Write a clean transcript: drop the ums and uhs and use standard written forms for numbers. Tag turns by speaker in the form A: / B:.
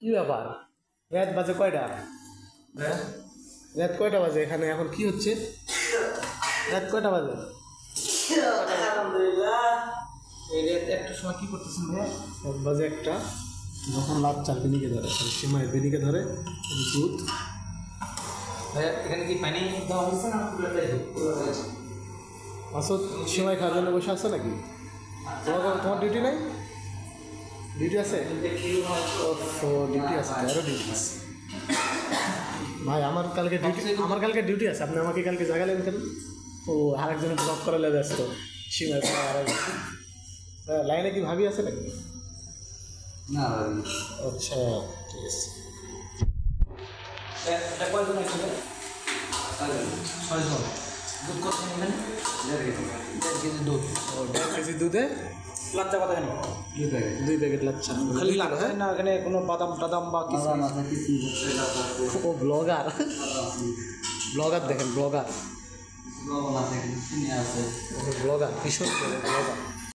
A: কি ব্যাপার? রাত বাজে কয়টা? রাত কয়টা বাজে? এখানে এখন কি হচ্ছে? রাত কয়টা বাজে?
B: একটা সময় কি করতেছেন ভাইয়া?
A: 1 বাজে একটা। যখন লাচ্চার বেনিকে ধরে, সিমাই বেনিকে ধরে, দুধ।
B: ভাইয়া এখানে কি পানি দেওয়া হয়েছে না
A: মাসুদ সিমাই খাওয়ার জন্য বসে আছে নাকি? তোমার ডিউটি নাই? ডিউটি আছে? ডিউটি আছে, আরও ডিউটি আছে ভাই। আমার কালকে ডিউটি আছে। আপনি আমাকে কালকে জাগালেন কেন? ও আরেকজনের ব্লক করালে ব্যস্ত। সিমাই লাইনে কি ভাবি আছে নাকি?
B: না
A: আচ্ছা ঠিক আছে।
B: এটা কয়জন আছে? 6 জন। দুধ কত নেবেন? 1.5 কেজি দুধ।
A: ও 1.5 কেজি দুধে
B: লাচ্চা কত কেন?
A: 2 প্যাকেট লাচ্চা।
B: খালি লাচ্চা না, এখানে কোনো বাদাম টাদাম বা কিছু?
A: ও ব্লগার ব্লগার দেখেন, ব্লগার কিশোর ব্লগার।